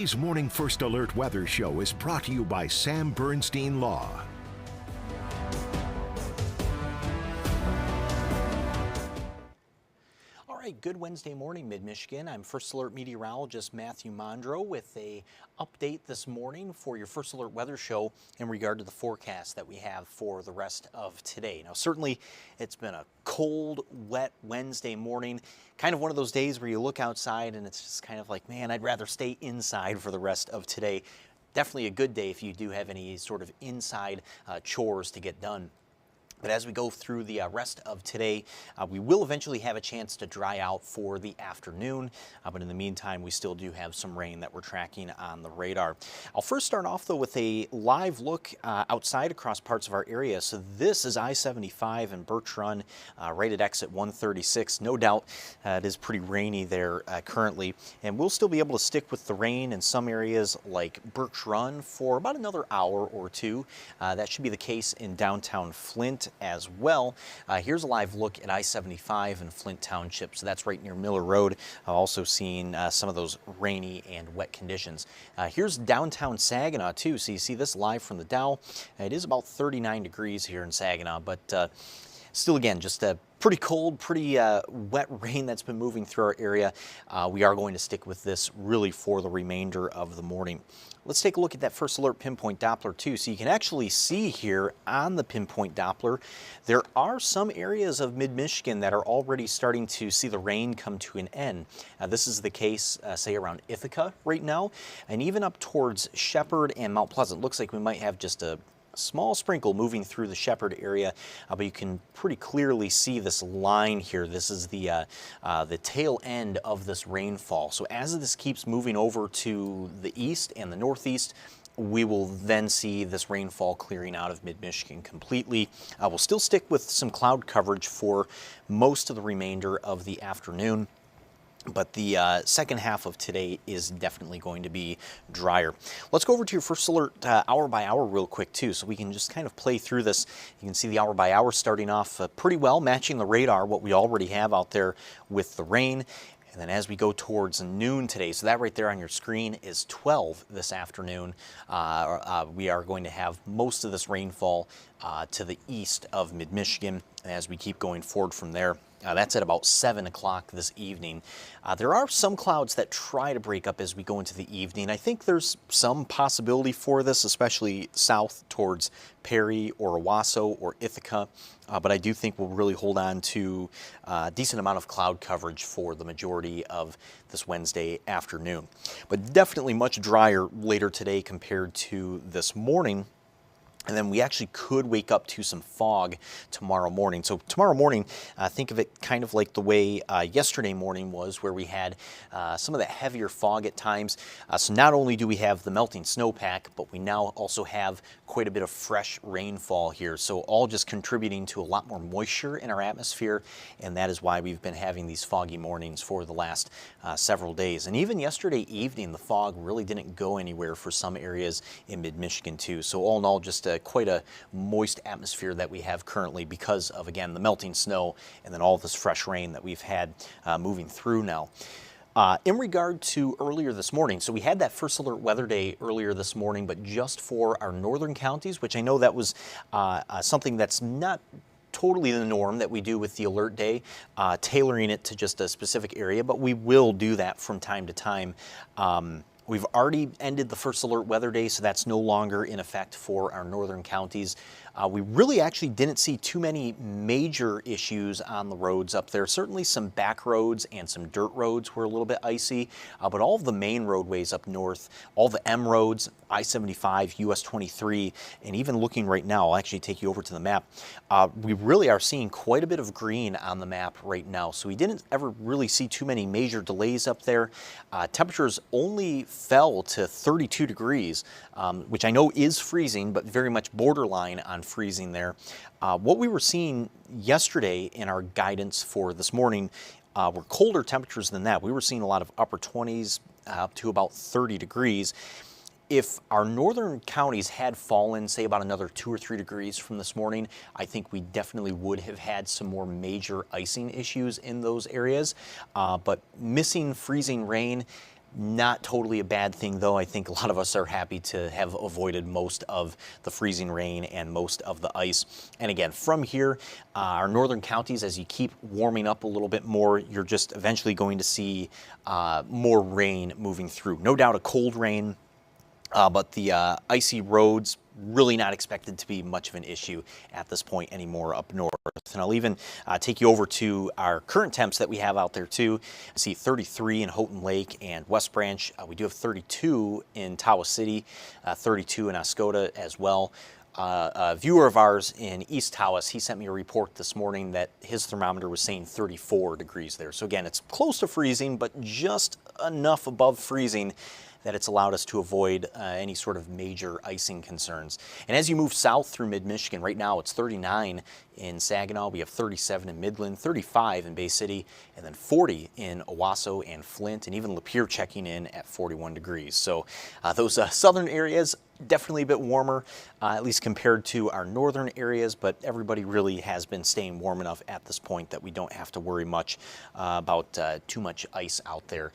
Today's Morning First Alert Weather Show is brought to you by Sam Bernstein Law. All right, good Wednesday morning, Mid-Michigan. I'm First Alert Meteorologist Mathieu Mondro with a update this morning for your First Alert Weather Show in regard to the forecast that we have for the rest of today. Now, certainly it's been a cold, wet Wednesday morning, kind of one of those days where you look outside and it's just kind of like, man, I'd rather stay inside for the rest of today. Definitely a good day if you do have any sort of inside chores to get done. But as we go through the rest of today, we will eventually have a chance to dry out for the afternoon. But in the meantime, we still do have some rain that we're tracking on the radar. I'll first start off, though, with a live look outside across parts of our area. So this is I-75 and Birch Run, right at exit 136. No doubt it is pretty rainy there currently. And we'll still be able to stick with the rain in some areas like Birch Run for about another hour or two. That should be the case in downtown Flint as well. Here's a live look at I-75 in Flint Township. So that's right near Miller Road. Also seeing some of those rainy and wet conditions. Here's downtown Saginaw too. So you see this live from the Dow. It is about 39 degrees here in Saginaw, but still, again, just a pretty cold, pretty wet rain that's been moving through our area. We are going to stick with this really for the remainder of the morning. Let's take a look at that First Alert Pinpoint Doppler too. So you can actually see here on the Pinpoint Doppler, there are some areas of mid-Michigan that are already starting to see the rain come to an end. This is the case, say, around Ithaca right now, and even up towards Shepherd and Mount Pleasant. Looks like we might have just a small sprinkle moving through the Shepherd area, but you can pretty clearly see this line here. This is the tail end of this rainfall. So as this keeps moving over to the east and the northeast, we will then see this rainfall clearing out of mid-Michigan completely. We'll still stick with some cloud coverage for most of the remainder of the afternoon. But the second half of today is definitely going to be drier. Let's go over to your First Alert hour by hour real quick too, so we can just kind of play through this. You can see the hour by hour starting off pretty well, matching the radar, what we already have out there with the rain. And then as we go towards noon today, so that right there on your screen is 12 this afternoon. We are going to have most of this rainfall to the east of mid-Michigan. And as we keep going forward from there, that's at about 7 o'clock this evening. There are some clouds that try to break up as we go into the evening. I think there's some possibility for this, especially south towards Perry or Owasso or Ithaca. But I do think we'll really hold on to a decent amount of cloud coverage for the majority of this Wednesday afternoon. But definitely much drier later today compared to this morning. And then we actually could wake up to some fog tomorrow morning. So tomorrow morning, think of it kind of like the way yesterday morning was, where we had some of that heavier fog at times. So not only do we have the melting snowpack, but we now also have quite a bit of fresh rainfall here. So all just contributing to a lot more moisture in our atmosphere. And that is why we've been having these foggy mornings for the last several days. And even yesterday evening, the fog really didn't go anywhere for some areas in mid-Michigan too. So all in all, just quite a moist atmosphere that we have currently because of, again, the melting snow and then all this fresh rain that we've had moving through now. In regard to earlier this morning, so we had that First Alert Weather Day earlier this morning, but just for our northern counties, which I know that was something that's not totally the norm that we do with the alert day, tailoring it to just a specific area, but we will do that from time to time. We've already ended the First Alert Weather Day, so that's no longer in effect for our northern counties. We really actually didn't see too many major issues on the roads up there. Certainly some back roads and some dirt roads were a little bit icy, but all of the main roadways up north, all the M roads, I-75, US 23, and even looking right now, I'll actually take you over to the map. We really are seeing quite a bit of green on the map right now. So we didn't ever really see too many major delays up there. Temperatures only fell to 32 degrees, which I know is freezing, but very much borderline on freezing there. What we were seeing yesterday in our guidance for this morning were colder temperatures than that. We were seeing a lot of upper 20s up to about 30 degrees. If our northern counties had fallen, say, about another 2 or 3 degrees from this morning, I think we definitely would have had some more major icing issues in those areas. But missing freezing rain, Not totally a bad thing, though. I think a lot of us are happy to have avoided most of the freezing rain and most of the ice. And again, from here, our northern counties, as you keep warming up a little bit more, you're just eventually going to see more rain moving through. No doubt a cold rain, but the icy roads, really not expected to be much of an issue at this point anymore up north. And I'll even take you over to our current temps that we have out there too. See 33 in Houghton Lake and West Branch. We do have 32 in Tawa City, 32 in Oscoda as well. A viewer of ours in East Tawas, he sent me a report this morning that his thermometer was saying 34 degrees there. So again, it's close to freezing, but just enough above freezing that it's allowed us to avoid any sort of major icing concerns. And as you move south through mid-Michigan, right now it's 39 in Saginaw, we have 37 in Midland, 35 in Bay City, and then 40 in Owasso and Flint, and even Lapeer checking in at 41 degrees. So those southern areas, definitely a bit warmer, at least compared to our northern areas, but everybody really has been staying warm enough at this point that we don't have to worry much about too much ice out there.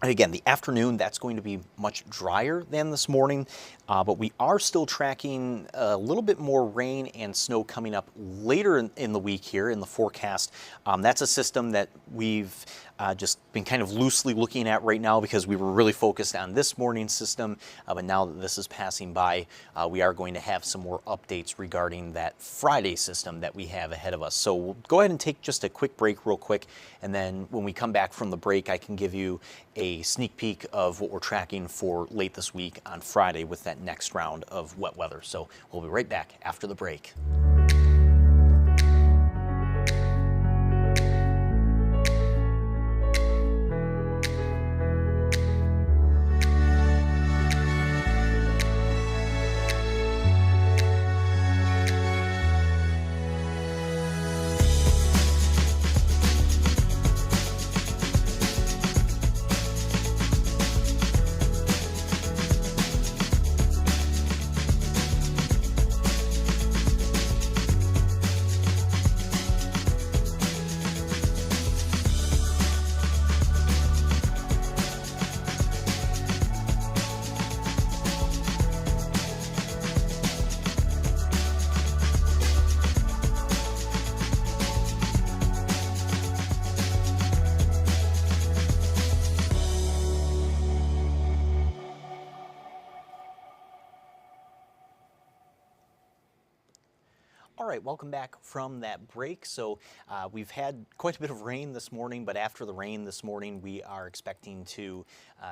And again, the afternoon, that's going to be much drier than this morning, but we are still tracking a little bit more rain and snow coming up later in the week here in the forecast. That's a system that we've just been kind of loosely looking at right now because we were really focused on this morning's system, but now that this is passing by, we are going to have some more updates regarding that Friday system that we have ahead of us. So we'll go ahead and take just a quick break real quick, and then when we come back from the break, I can give you a sneak peek of what we're tracking for late this week on Friday with that next round of wet weather. So we'll be right back after the break. All right, welcome back from that break. So we've had quite a bit of rain this morning, but after the rain this morning, we are expecting to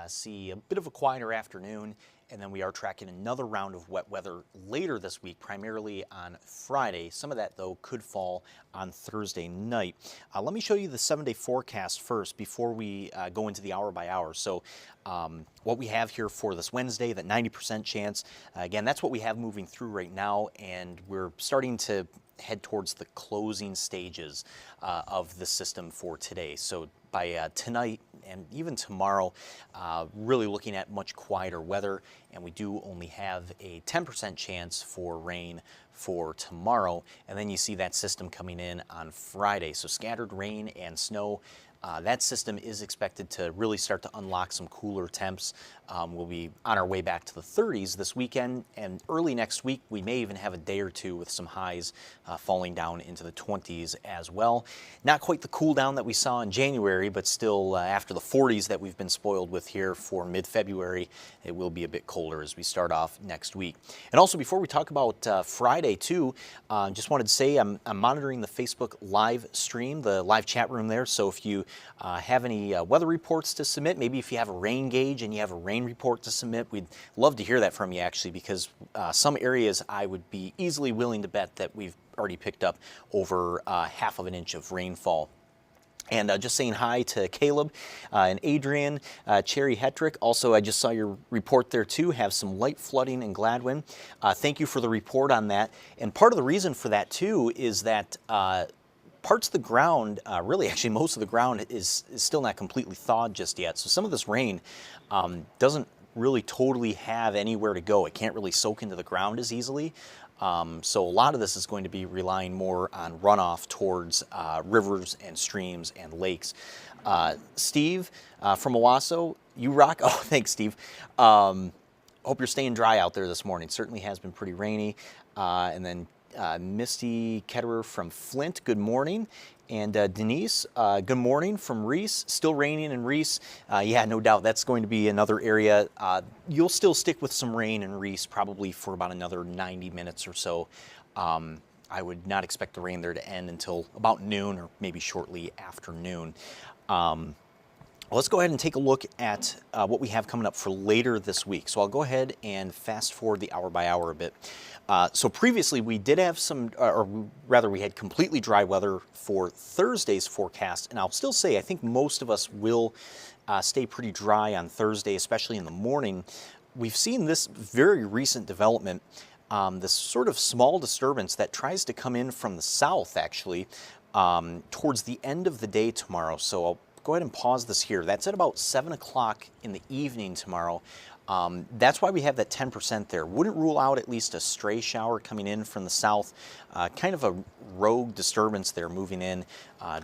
see a bit of a quieter afternoon, and then we are tracking another round of wet weather later this week, primarily on Friday. Some of that, though, could fall on Thursday night. Let me show you the 7-day forecast first before we go into the hour by hour. So what we have here for this Wednesday, that 90% chance, again, that's what we have moving through right now, and we're starting to head towards the closing stages of the system for today. So by tonight and even tomorrow, really looking at much quieter weather, and we do only have a 10% chance for rain for tomorrow, and then you see that system coming in on Friday. So scattered rain and snow. That system is expected to really start to unlock some cooler temps. We'll be on our way back to the 30s this weekend, and early next week we may even have a day or two with some highs falling down into the 20s as well. Not quite the cool down that we saw in January, but still after the 40s that we've been spoiled with here for mid-February, it will be a bit colder as we start off next week. And also, before we talk about Friday too, just wanted to say I'm monitoring the Facebook live stream, the live chat room there. So if you have any weather reports to submit, maybe if you have a rain gauge and you have a rain report to submit, we'd love to hear that from you actually, because some areas I would be easily willing to bet that we've already picked up over half of an inch of rainfall. And just saying hi to Caleb and Adrian, Cherry Hetrick. Also, I just saw your report there too, have some light flooding in Gladwin. Thank you for the report on that. And part of the reason for that too is that parts of the ground, really actually most of the ground is still not completely thawed just yet. So some of this rain doesn't really totally have anywhere to go. It can't really soak into the ground as easily. So a lot of this is going to be relying more on runoff towards rivers and streams and lakes. Steve from Owasso, you rock. Oh, thanks, Steve. Hope you're staying dry out there this morning. Certainly has been pretty rainy. And then Misty Ketterer from Flint, good morning. And Denise, good morning from Reese. Still raining in Reese. Yeah, no doubt that's going to be another area. You'll still stick with some rain in Reese probably for about another 90 minutes or so. I would not expect the rain there to end until about noon or maybe shortly after noon. Let's go ahead and take a look at what we have coming up for later this week. So I'll go ahead and fast forward the hour by hour a bit. So previously we did have some, or rather we had completely dry weather for Thursday's forecast. And I'll still say I think most of us will stay pretty dry on Thursday, especially in the morning. We've seen this very recent development, this sort of small disturbance that tries to come in from the south actually towards the end of the day tomorrow. So I'll go ahead and pause this here. That's at about 7 o'clock in the evening tomorrow. That's why we have that 10% there. Wouldn't rule out at least a stray shower coming in from the south, kind of a rogue disturbance there moving in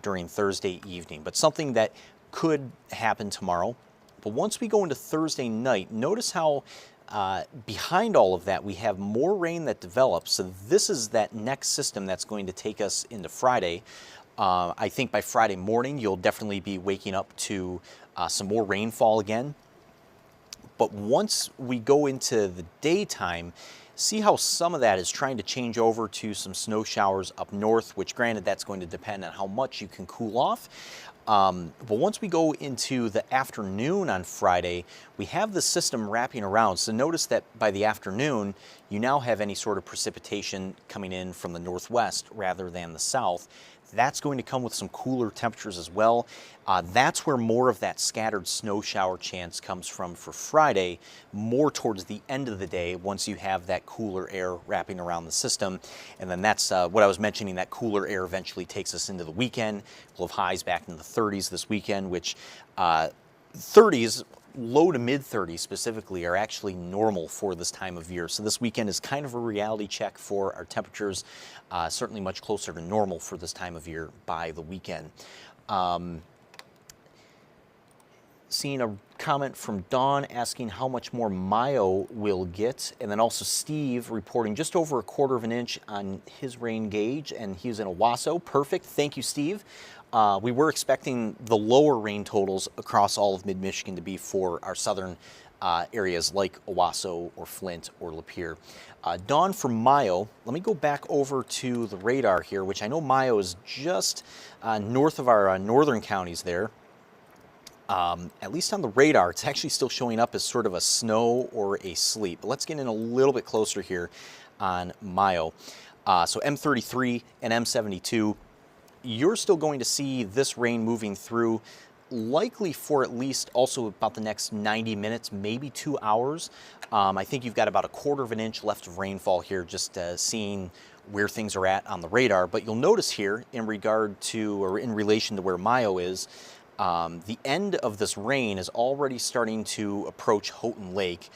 during Thursday evening, but something that could happen tomorrow. But once we go into Thursday night, notice how behind all of that we have more rain that develops. So this is that next system that's going to take us into Friday. I think by Friday morning, you'll definitely be waking up to some more rainfall again. But once we go into the daytime, see how some of that is trying to change over to some snow showers up north, which granted, that's going to depend on how much you can cool off. But once we go into the afternoon on Friday, we have the system wrapping around. So notice that by the afternoon, you now have any sort of precipitation coming in from the northwest rather than the south. That's going to come with some cooler temperatures as well. That's where more of that scattered snow shower chance comes from for Friday, more towards the end of the day once you have that cooler air wrapping around the system. And then that's what I was mentioning, that cooler air eventually takes us into the weekend. We'll have highs back in the 30s this weekend, which 30s, low to mid 30s specifically, are actually normal for this time of year. So this weekend is kind of a reality check for our temperatures, certainly much closer to normal for this time of year by the weekend. Seeing a comment from Dawn asking how much more Mayo will get, and then also Steve reporting just over a quarter of an inch on his rain gauge, and he's in Owasso. Perfect. Thank you, Steve. We were expecting the lower rain totals across all of mid-Michigan to be for our southern areas like Owasso or Flint or Lapeer. Dawn from Mayo, let me go back over to the radar here, which I know Mayo is just north of our northern counties there. At least on the radar, it's actually still showing up as sort of a snow or a sleet. But let's get in a little bit closer here on Mayo. So M33 and M72, you're still going to see this rain moving through likely for at least also about the next 90 minutes, maybe 2 hours. I think you've got about a quarter of an inch left of rainfall here, just seeing where things are at on the radar. But you'll notice here in regard to, or in relation to where Mayo is, the end of this rain is already starting to approach Houghton Lake.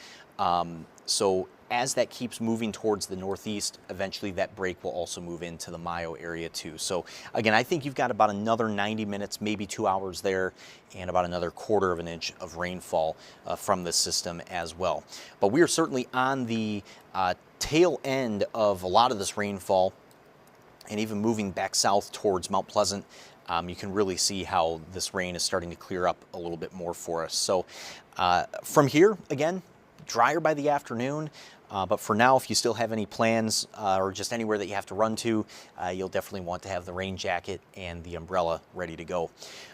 So as that keeps moving towards the northeast, eventually that break will also move into the Mayo area too. So again, I think you've got about another 90 minutes, maybe 2 hours there, and about another quarter of an inch of rainfall from this system as well. But we are certainly on the tail end of a lot of this rainfall, and even moving back south towards Mount Pleasant. You can really see how this rain is starting to clear up a little bit more for us. So from here, again, drier by the afternoon, but for now, if you still have any plans or just anywhere that you have to run to, you'll definitely want to have the rain jacket and the umbrella ready to go.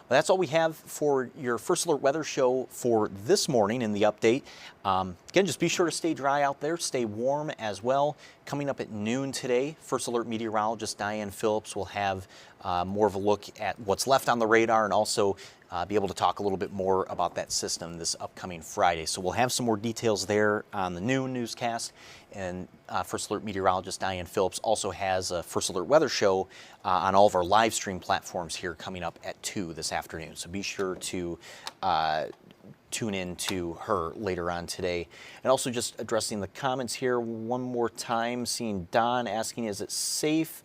Well, that's all we have for your First Alert Weather Show for this morning in the update. Again, just be sure to stay dry out there, stay warm as well. Coming up at noon today, First Alert Meteorologist Diane Phillips will have more of a look at what's left on the radar, and also be able to talk a little bit more about that system this upcoming Friday. So we'll have some more details there on the noon newscast. And First Alert Meteorologist Diane Phillips also has a First Alert Weather Show on all of our live stream platforms here coming up at 2 this afternoon. So be sure to tune in to her later on today. And also just addressing the comments here one more time, seeing Don asking, is it safe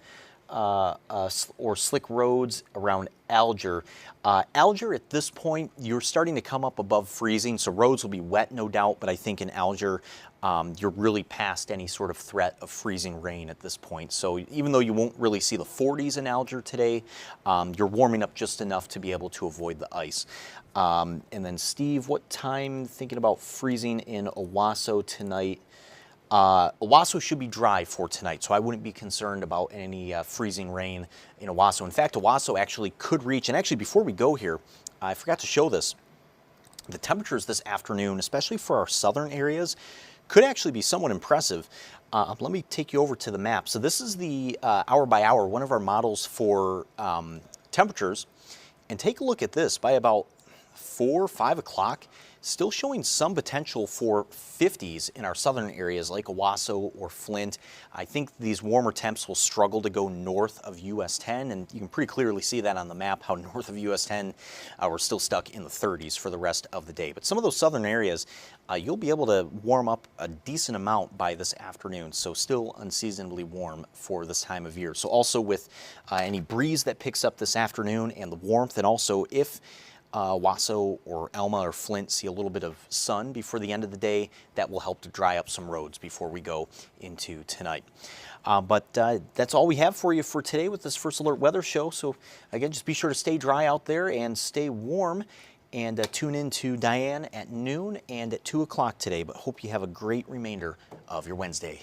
or slick roads around Alger. Alger, at this point, you're starting to come up above freezing, so roads will be wet, no doubt, but I think in Alger, you're really past any sort of threat of freezing rain at this point. So even though you won't really see the 40s in Alger today, you're warming up just enough to be able to avoid the ice. And then Steve, what time, thinking about freezing in Owasso tonight? Owasso should be dry for tonight, so I wouldn't be concerned about any freezing rain in Owasso. In fact, Owasso actually could reach, and actually before we go here, I forgot to show this, the temperatures this afternoon, especially for our southern areas, could actually be somewhat impressive. Let me take you over to the map. So this is the hour by hour, one of our models for temperatures, and take a look at this. By about 4 or 5 o'clock, still showing some potential for 50s in our southern areas like Owasso or Flint. I think these warmer temps will struggle to go north of US 10, and you can pretty clearly see that on the map, how north of US 10 we're still stuck in the 30s for the rest of the day. But some of those southern areas, you'll be able to warm up a decent amount by this afternoon, so still unseasonably warm for this time of year. So also with any breeze that picks up this afternoon and the warmth, and also if Owasso or Alma or Flint see a little bit of sun before the end of the day, that will help to dry up some roads before we go into tonight. But that's all we have for you for today with this First Alert Weather Show. So again, just be sure to stay dry out there and stay warm, and tune in to Diane at noon and at 2 o'clock today. But hope you have a great remainder of your Wednesday.